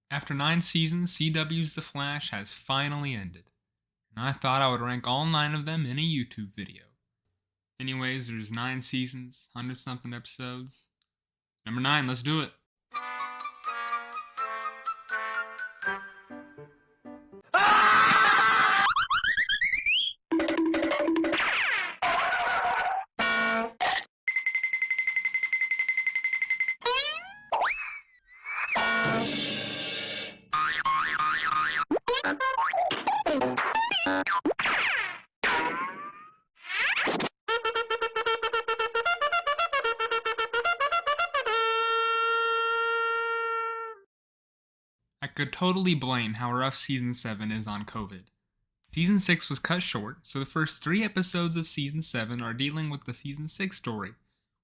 After 9 seasons, CW's The Flash has finally ended, and I thought I would rank all 9 of them in a YouTube video. Anyways, there's 9 seasons, 100 something episodes. Number 9, let's do it. I could totally blame how rough Season 7 is on COVID. Season 6 was cut short, so the first 3 episodes of Season 7 are dealing with the Season 6 story,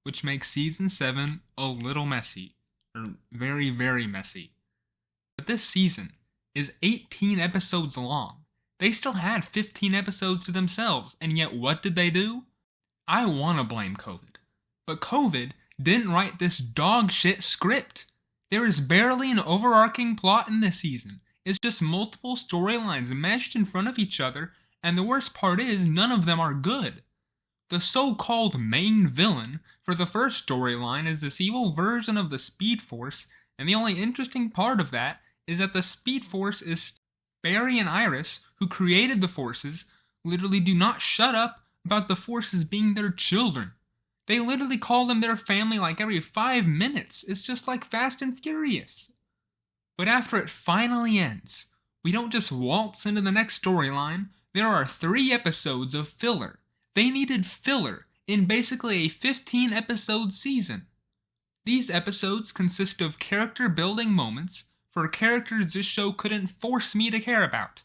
which makes Season 7 a little messy. Or very, very messy. But this season is 18 episodes long. They still had 15 episodes to themselves, and yet what did they do? I want to blame COVID. But COVID didn't write this dog shit script. There is barely an overarching plot in this season. It's just multiple storylines meshed in front of each other, and the worst part is none of them are good. The so-called main villain for the first storyline is this evil version of the Speed Force, and the only interesting part of that is that the Speed Force is Barry and Iris, who created the Forces, literally do not shut up about the Forces being their children. They literally call them their family like every 5 minutes. It's just like Fast and Furious. But after it finally ends, we don't just waltz into the next storyline. There are 3 episodes of filler. They needed filler in basically a 15 episode season. These episodes consist of character building moments for characters this show couldn't force me to care about.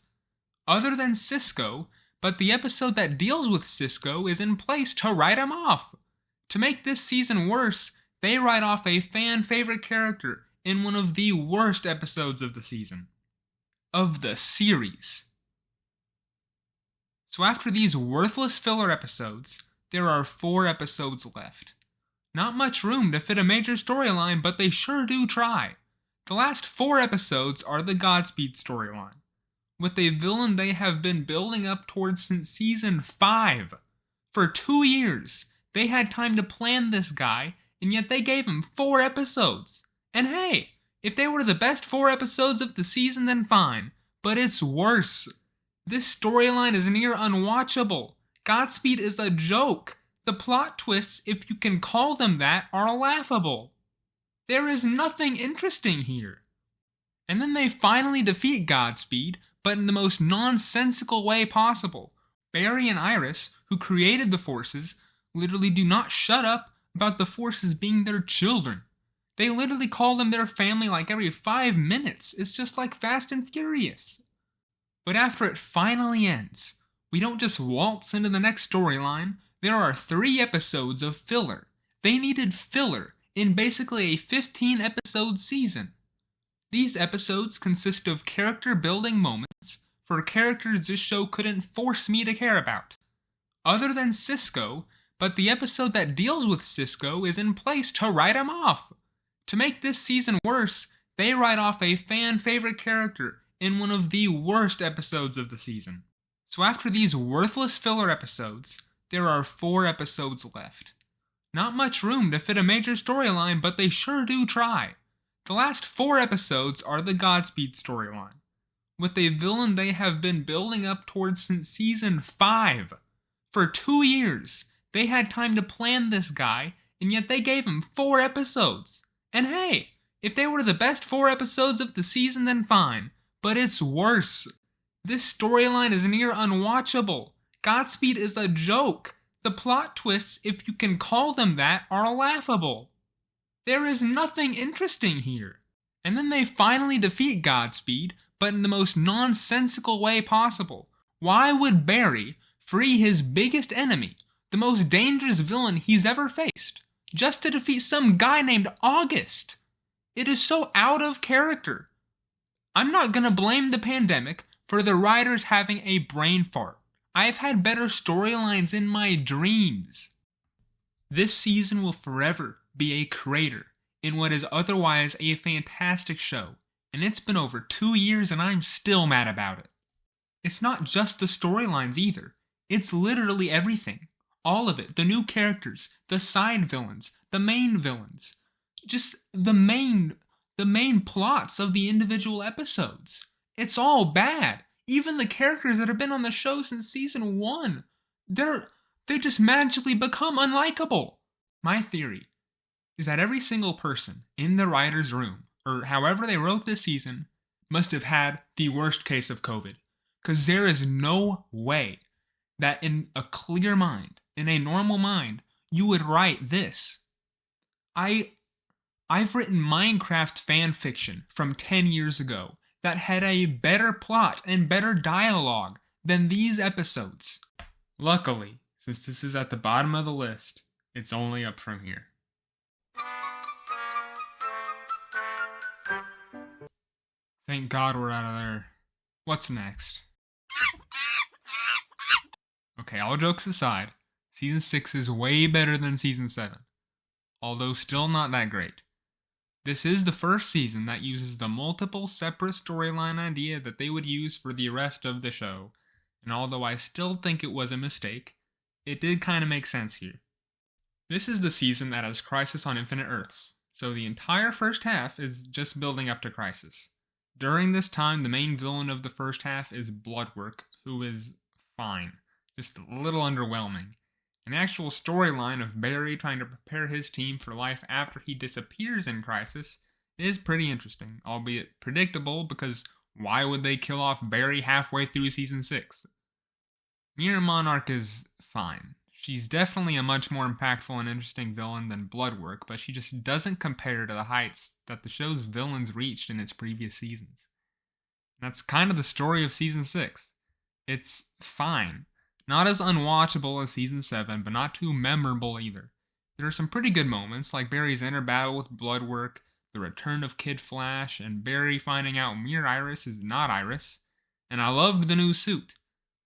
Other than Cisco, but the episode that deals with Cisco is in place to write him off. To make this season worse, they write off a fan favorite character in one of the worst episodes of the season. Of the series. So after these worthless filler episodes, there are 4 episodes left. Not much room to fit a major storyline, but they sure do try. The last 4 episodes are the Godspeed storyline, with a villain they have been building up towards since season 5. For 2 years, they had time to plan this guy, and yet they gave him 4 episodes. And hey, if they were the best 4 episodes of the season, then fine, but it's worse. This storyline is near unwatchable. Godspeed is a joke. The plot twists, if you can call them that, are laughable. There is nothing interesting here. And then they finally defeat Godspeed, but in the most nonsensical way possible. Barry and Iris, who created the Forces, literally do not shut up about the Forces being their children. They literally call them their family like every 5 minutes. It's just like Fast and Furious. But after it finally ends, we don't just waltz into the next storyline. There are 3 episodes of filler. They needed filler in basically a 15 episode season. These episodes consist of character building moments for characters this show couldn't force me to care about. Other than Cisco, but the episode that deals with Cisco is in place to write him off. To make this season worse, they write off a fan favorite character in one of the worst episodes of the season. So after these worthless filler episodes, there are 4 episodes left. Not much room to fit a major storyline, but they sure do try. The last 4 episodes are the Godspeed storyline, with a villain they have been building up towards since season 5. For 2 years, they had time to plan this guy, and yet they gave him 4 episodes. And hey, if they were the best 4 episodes of the season, then fine, but it's worse. This storyline is near unwatchable. Godspeed is a joke. The plot twists, if you can call them that, are laughable. There is nothing interesting here. And then they finally defeat Godspeed, but in the most nonsensical way possible. Why would Barry free his biggest enemy, the most dangerous villain he's ever faced, just to defeat some guy named August? It is so out of character. I'm not gonna blame the pandemic for the writers having a brain fart. I've had better storylines in my dreams. This season will forever be a crater in what is otherwise a fantastic show. and it's been over 2 years and I'm still mad about it. It's not just the storylines either. It's literally everything. All of it. The new characters, the side villains, the main villains. Just the main plots of the individual episodes. It's all bad. Even the characters that have been on the show since season 1, they just magically become unlikable. My theory is that every single person in the writer's room, or however they wrote this season, must have had the worst case of COVID. Because there is no way that in a clear mind, in a normal mind, you would write this. I've written Minecraft fan fiction from 10 years ago that had a better plot and better dialogue than these episodes. Luckily, since this is at the bottom of the list, it's only up from here. Thank God we're out of there. What's next? Okay, all jokes aside, Season 6 is way better than Season 7, although still not that great. This is the first season that uses the multiple separate storyline idea that they would use for the rest of the show, and although I still think it was a mistake, it did kind of make sense here. This is the season that has Crisis on Infinite Earths, so the entire first half is just building up to Crisis. During this time, the main villain of the first half is Bloodwork, who is fine, just a little underwhelming. And the actual storyline of Barry trying to prepare his team for life after he disappears in Crisis is pretty interesting, albeit predictable because why would they kill off Barry halfway through Season 6? Mirror Monarch is fine. She's definitely a much more impactful and interesting villain than Bloodwork, but she just doesn't compare to the heights that the show's villains reached in its previous seasons. And that's kind of the story of Season 6. It's fine. Not as unwatchable as Season 7, but not too memorable either. There are some pretty good moments, like Barry's inner battle with Bloodwork, the return of Kid Flash, and Barry finding out Mirror Iris is not Iris. And I loved the new suit,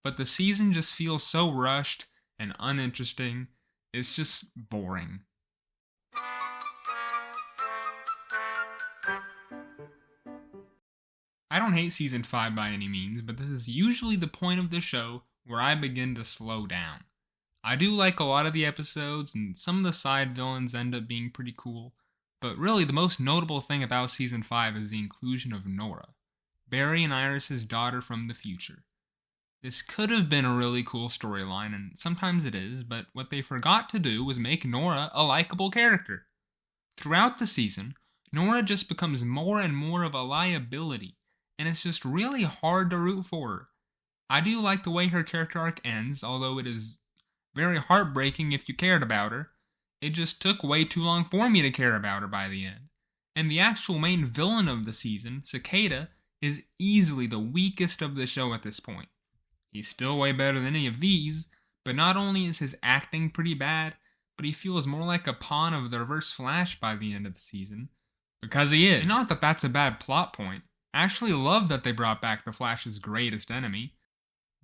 but the season just feels so rushed and uninteresting. It's just boring. I don't hate Season 5 by any means, but this is usually the point of the show where I begin to slow down. I do like a lot of the episodes, and some of the side villains end up being pretty cool, but really the most notable thing about Season 5 is the inclusion of Nora, Barry and Iris' daughter from the future. This could have been a really cool storyline, and sometimes it is, but what they forgot to do was make Nora a likable character. Throughout the season, Nora just becomes more and more of a liability, and it's just really hard to root for her. I do like the way her character arc ends, although it is very heartbreaking if you cared about her. It just took way too long for me to care about her by the end. And the actual main villain of the season, Cicada, is easily the weakest of the show at this point. He's still way better than any of these, but not only is his acting pretty bad, but he feels more like a pawn of the Reverse Flash by the end of the season. Because he is. And not that that's a bad plot point. I actually love that they brought back the Flash's greatest enemy.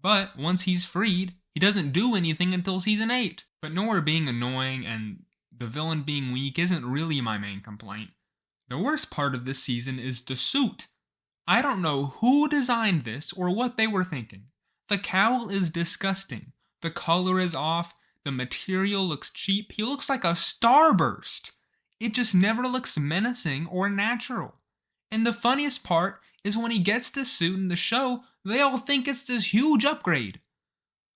But once he's freed, he doesn't do anything until Season 8. But Nora being annoying and the villain being weak isn't really my main complaint. The worst part of this season is the suit. I don't know who designed this or what they were thinking. The cowl is disgusting. The color is off. The material looks cheap. He looks like a starburst. It just never looks menacing or natural. And the funniest part is when he gets this suit in the show, they all think it's this huge upgrade.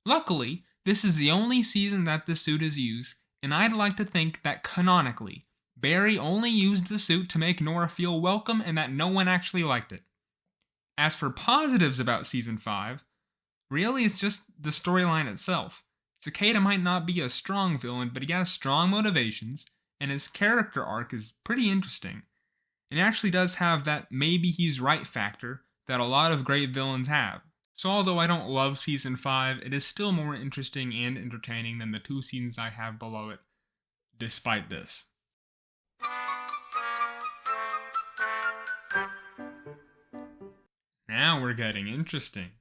Luckily, this is the only season that this suit is used, and I'd like to think that canonically, Barry only used the suit to make Nora feel welcome and that no one actually liked it. As for positives about Season 5, really it's just the storyline itself. Cicada might not be a strong villain, but he has strong motivations, and his character arc is pretty interesting. It actually does have that maybe he's right factor that a lot of great villains have. So although I don't love Season 5, it is still more interesting and entertaining than the 2 seasons I have below it, despite this. Now we're getting interesting.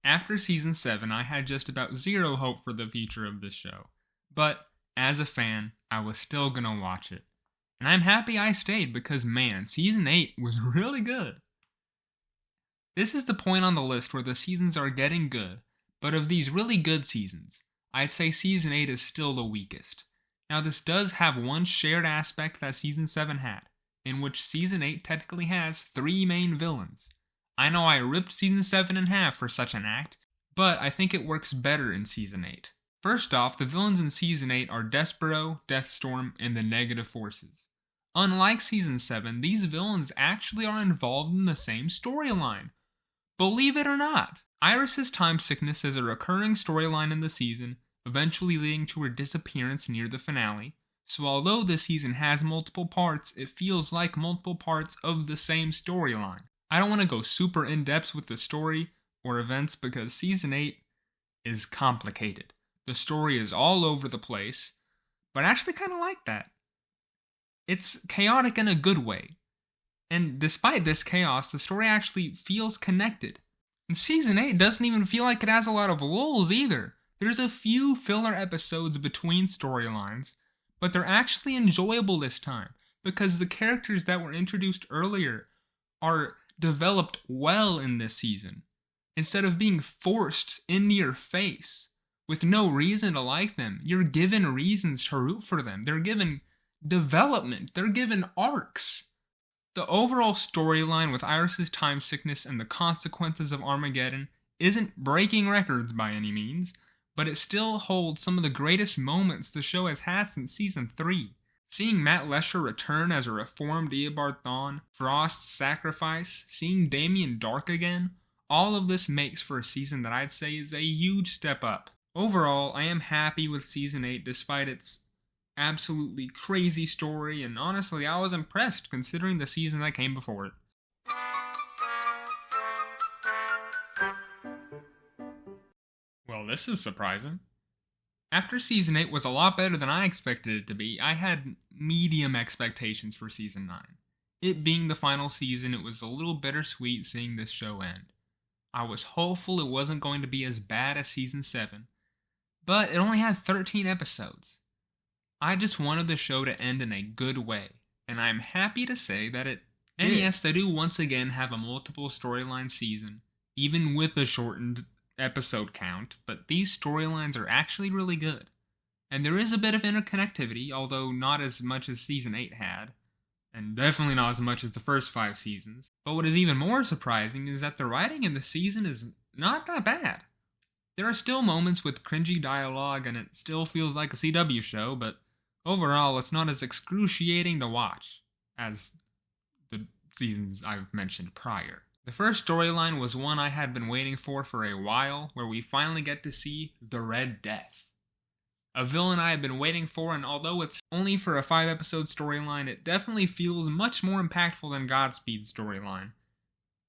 After Season 7, I had just about zero hope for the future of this show. But, as a fan, I was still gonna watch it. And I'm happy I stayed because man, Season 8 was really good. This is the point on the list where the seasons are getting good, but of these really good seasons, I'd say Season 8 is still the weakest. Now, this does have one shared aspect that Season 7 had, in which Season 8 technically has 3 main villains. I know I ripped Season 7 in half for such an act, but I think it works better in Season 8. First off, the villains in Season 8 are Despero, Deathstorm, and the Negative Forces. Unlike Season 7, these villains actually are involved in the same storyline. Believe it or not, Iris' time sickness is a recurring storyline in the season, eventually leading to her disappearance near the finale. So although this season has multiple parts, it feels like multiple parts of the same storyline. I don't want to go super in-depth with the story or events because Season 8 is complicated. The story is all over the place, but I actually kind of like that. It's chaotic in a good way. And despite this chaos, the story actually feels connected. And Season 8 doesn't even feel like it has a lot of lulls either. There's a few filler episodes between storylines, but they're actually enjoyable this time because the characters that were introduced earlier are developed well in this season. Instead of being forced into your face with no reason to like them, you're given reasons to root for them. They're given development. They're given arcs. The overall storyline with Iris' time sickness and the consequences of Armageddon isn't breaking records by any means, but it still holds some of the greatest moments the show has had since Season 3. Seeing Matt Lesher return as a reformed Eobard Thawne, Frost's sacrifice, seeing Damien Dark again, all of this makes for a season that I'd say is a huge step up. Overall, I am happy with Season 8 despite its absolutely crazy story, and honestly, I was impressed considering the season that came before it. Well, this is surprising. After Season 8 was a lot better than I expected it to be, I had medium expectations for Season 9. It being the final season, it was a little bittersweet seeing this show end. I was hopeful it wasn't going to be as bad as Season 7, but it only had 13 episodes. I just wanted the show to end in a good way, and I'm happy to say that it did. And yes, they do once again have a multiple storyline season, even with a shortened episode count, but these storylines are actually really good. And there is a bit of interconnectivity, although not as much as Season 8 had, and definitely not as much as the first 5 seasons. But what is even more surprising is that the writing in the season is not that bad. There are still moments with cringy dialogue, and it still feels like a CW show, but overall, it's not as excruciating to watch as the seasons I've mentioned prior. The first storyline was one I had been waiting for a while, where we finally get to see the Red Death. A villain I had been waiting for, and although it's only for a 5-episode storyline, it definitely feels much more impactful than Godspeed's storyline.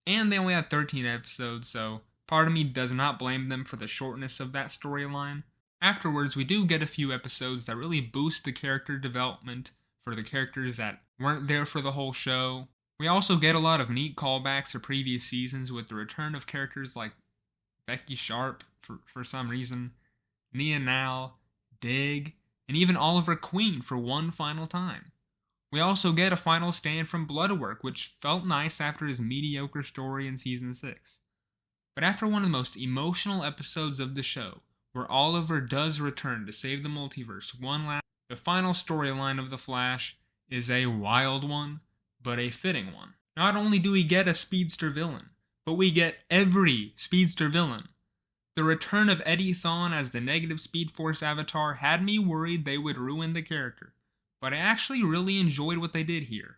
And they only had 13 episodes, so part of me does not blame them for the shortness of that storyline. Afterwards, we do get a few episodes that really boost the character development for the characters that weren't there for the whole show. We also get a lot of neat callbacks to previous seasons with the return of characters like Becky Sharp for some reason, Nia Nal, Dig, and even Oliver Queen for one final time. We also get a final stand from Bloodwork, which felt nice after his mediocre story in Season 6. But after one of the most emotional episodes of the show, where Oliver does return to save the multiverse the final storyline of The Flash is a wild one, but a fitting one. Not only do we get a speedster villain, but we get every speedster villain. The return of Eddie Thawne as the Negative Speed Force avatar had me worried they would ruin the character, but I actually really enjoyed what they did here.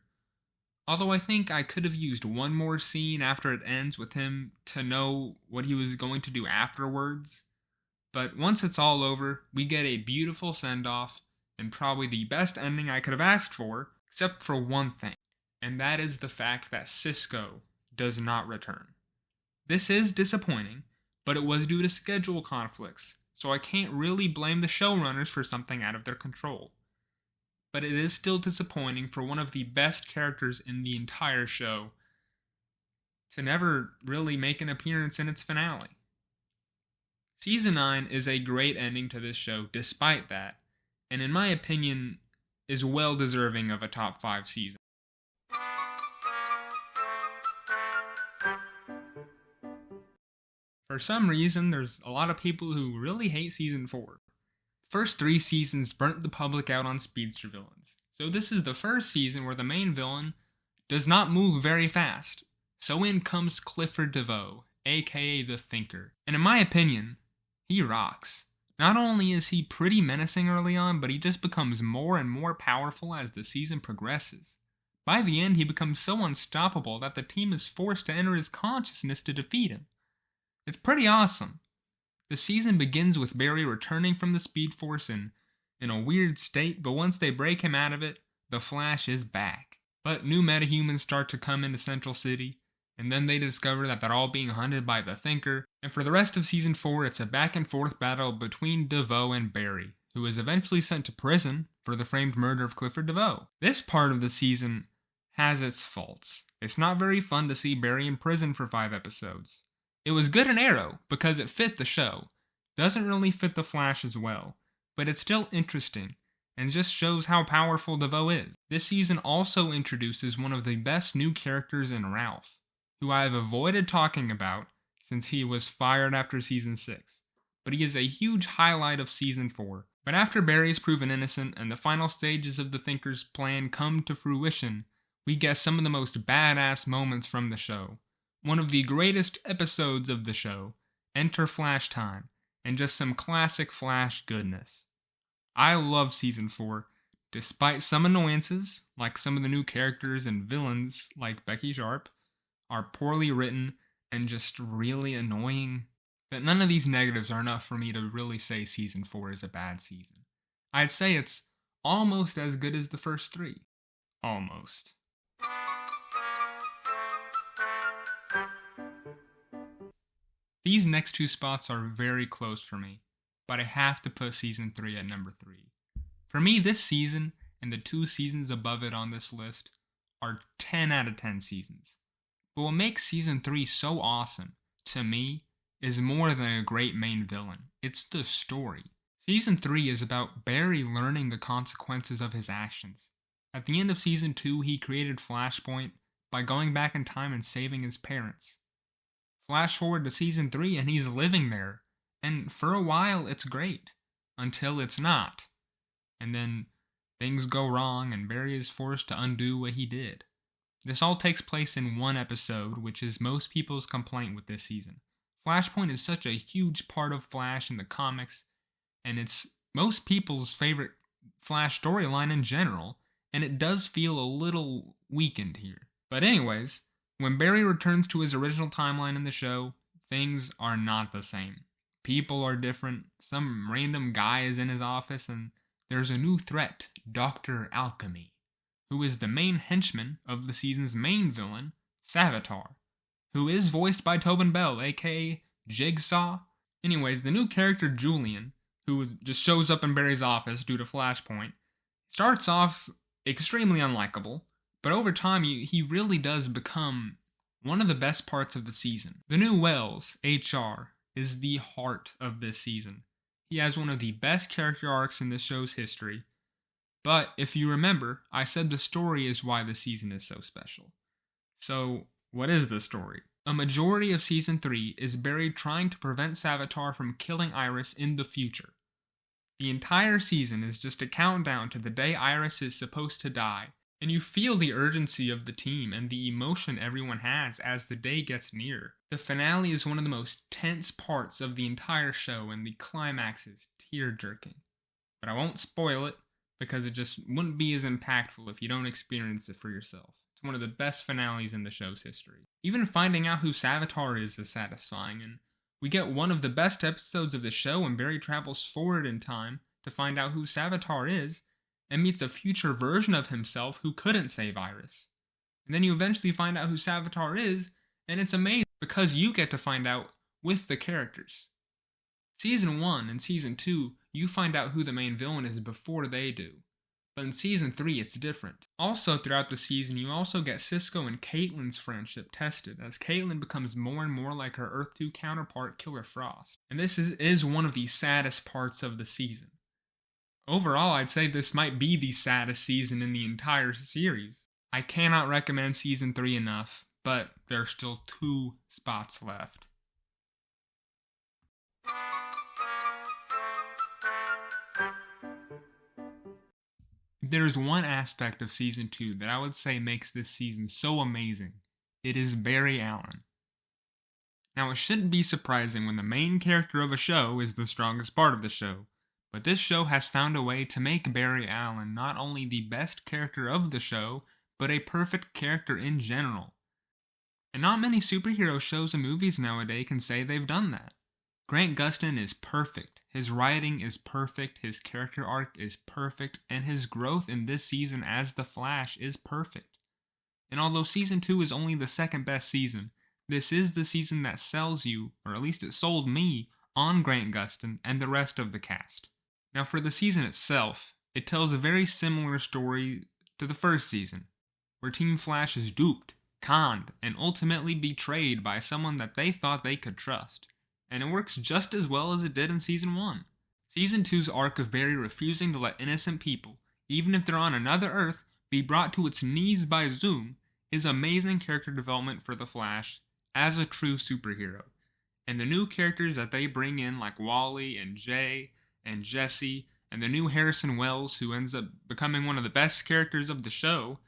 Although I think I could have used one more scene after it ends with him to know what he was going to do afterwards. But once it's all over, we get a beautiful send-off, and probably the best ending I could have asked for, except for one thing, and that is the fact that Cisco does not return. This is disappointing, but it was due to schedule conflicts, so I can't really blame the showrunners for something out of their control. But it is still disappointing for one of the best characters in the entire show to never really make an appearance in its finale. Season 9 is a great ending to this show despite that, and in my opinion, is well deserving of a top 5 season. For some reason, there's a lot of people who really hate season 4. First 3 seasons burnt the public out on speedster villains. So this is the first season where the main villain does not move very fast. So in comes Clifford DeVoe, aka the Thinker. And in my opinion, he rocks. Not only is he pretty menacing early on, but he just becomes more and more powerful as the season progresses. By the end, he becomes so unstoppable that the team is forced to enter his consciousness to defeat him. It's pretty awesome. The season begins with Barry returning from the Speed Force in a weird state, but once they break him out of it, the Flash is back. But new metahumans start to come into Central City, and then they discover that they're all being hunted by the Thinker, and for the rest of Season 4, it's a back and forth battle between DeVoe and Barry, who is eventually sent to prison for the framed murder of Clifford DeVoe. This part of the season has its faults. It's not very fun to see Barry in prison for 5 episodes. It was good in Arrow, because it fit the show. Doesn't really fit the Flash as well, but it's still interesting, and just shows how powerful DeVoe is. This season also introduces one of the best new characters in Ralph, who I have avoided talking about since he was fired after Season 6, but he is a huge highlight of Season 4. But after Barry is proven innocent and the final stages of the Thinker's plan come to fruition, we get some of the most badass moments from the show. One of the greatest episodes of the show, enter Flash Time, and just some classic Flash goodness. I love Season 4, despite some annoyances, like some of the new characters and villains, like Becky Sharp, are poorly written and just really annoying. But none of these negatives are enough for me to really say Season 4 is a bad season. I'd say it's almost as good as the first 3. Almost. These next 2 spots are very close for me, but I have to put Season 3 at number 3. For me, this season and the 2 seasons above it on this list are 10 out of 10 seasons. But what makes Season 3 so awesome, to me, is more than a great main villain. It's the story. Season 3 is about Barry learning the consequences of his actions. At the end of Season 2, he created Flashpoint by going back in time and saving his parents. Flash forward to Season 3 and he's living there. And for a while it's great. Until it's not. And then things go wrong and Barry is forced to undo what he did. This all takes place in one episode, which is most people's complaint with this season. Flashpoint is such a huge part of Flash in the comics, and it's most people's favorite Flash storyline in general, and it does feel a little weakened here. But anyways, when Barry returns to his original timeline in the show, things are not the same. People are different, some random guy is in his office, and there's a new threat, Dr. Alchemy, who is the main henchman of the season's main villain, Savitar, who is voiced by Tobin Bell, aka Jigsaw. Anyways, the new character Julian, who just shows up in Barry's office due to Flashpoint, starts off extremely unlikable, but over time he really does become one of the best parts of the season. The new Wells, HR, is the heart of this season. He has one of the best character arcs in this show's history, but if you remember, I said the story is why the season is so special. So, what is the story? A majority of Season 3 is Barry trying to prevent Savitar from killing Iris in the future. The entire season is just a countdown to the day Iris is supposed to die, and you feel the urgency of the team and the emotion everyone has as the day gets near. The finale is one of the most tense parts of the entire show, and the climax is tear-jerking. But I won't spoil it, because it just wouldn't be as impactful if you don't experience it for yourself. It's one of the best finales in the show's history. Even finding out who Savitar is satisfying, and we get one of the best episodes of the show when Barry travels forward in time to find out who Savitar is, and meets a future version of himself who couldn't save Iris. And then you eventually find out who Savitar is, and it's amazing because you get to find out with the characters. Season 1 and Season 2, you find out who the main villain is before they do. But in Season 3, it's different. Also, throughout the season, you also get Cisco and Caitlin's friendship tested, as Caitlin becomes more and more like her Earth 2 counterpart, Killer Frost. And this is one of the saddest parts of the season. Overall, I'd say this might be the saddest season in the entire series. I cannot recommend Season 3 enough, but there are still 2 spots left. If there is one aspect of Season 2 that I would say makes this season so amazing, it is Barry Allen. Now, it shouldn't be surprising when the main character of a show is the strongest part of the show, but this show has found a way to make Barry Allen not only the best character of the show, but a perfect character in general. And not many superhero shows and movies nowadays can say they've done that. Grant Gustin is perfect, his writing is perfect, his character arc is perfect, and his growth in this season as the Flash is perfect. And although Season 2 is only the second best season, this is the season that sells you, or at least it sold me, on Grant Gustin and the rest of the cast. Now for the season itself, it tells a very similar story to the first season, where Team Flash is duped, conned, and ultimately betrayed by someone that they thought they could trust. And it works just as well as it did in Season 1. Season 2's arc of Barry refusing to let innocent people, even if they're on another Earth, be brought to its knees by Zoom is amazing character development for the Flash as a true superhero. And the new characters that they bring in, like Wally and Jay and Jesse, and the new Harrison Wells, who ends up becoming one of the best characters of the show,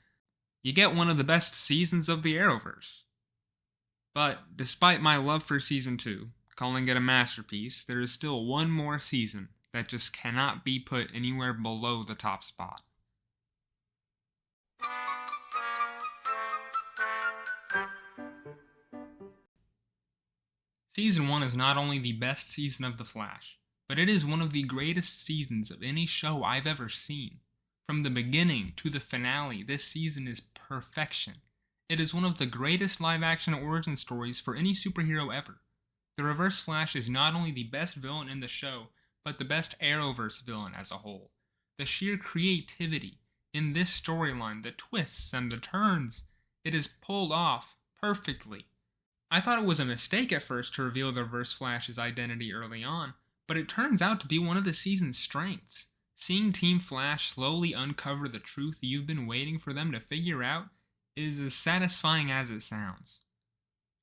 you get one of the best seasons of the Arrowverse. But despite my love for Season 2, calling it a masterpiece, there is still one more season that just cannot be put anywhere below the top spot. Season 1 is not only the best season of The Flash, but it is one of the greatest seasons of any show I've ever seen. From the beginning to the finale, this season is perfection. It is one of the greatest live-action origin stories for any superhero ever. The Reverse Flash is not only the best villain in the show, but the best Arrowverse villain as a whole. The sheer creativity in this storyline, the twists and the turns, it is pulled off perfectly. I thought it was a mistake at first to reveal the Reverse Flash's identity early on, but it turns out to be one of the season's strengths. Seeing Team Flash slowly uncover the truth you've been waiting for them to figure out is as satisfying as it sounds.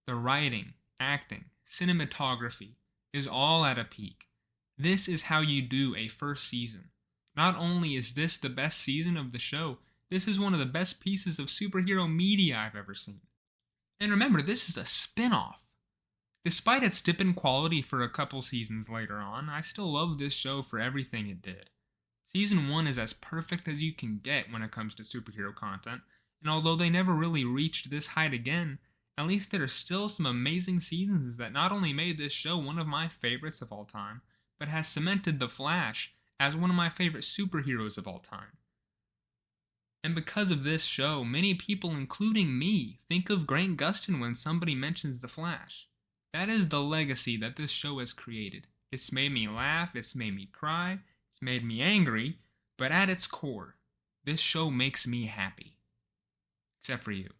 The writing, acting, cinematography is all at a peak. This is how you do a first season. Not only is this the best season of the show, this is one of the best pieces of superhero media I've ever seen. And remember, this is a spin-off. Despite its dip in quality for a couple seasons later on, I still love this show for everything it did. Season 1 is as perfect as you can get when it comes to superhero content, and although they never really reached this height again, at least there are still some amazing seasons that not only made this show one of my favorites of all time, but has cemented The Flash as one of my favorite superheroes of all time. And because of this show, many people, including me, think of Grant Gustin when somebody mentions The Flash. That is the legacy that this show has created. It's made me laugh, it's made me cry, it's made me angry, but at its core, this show makes me happy. Except for you.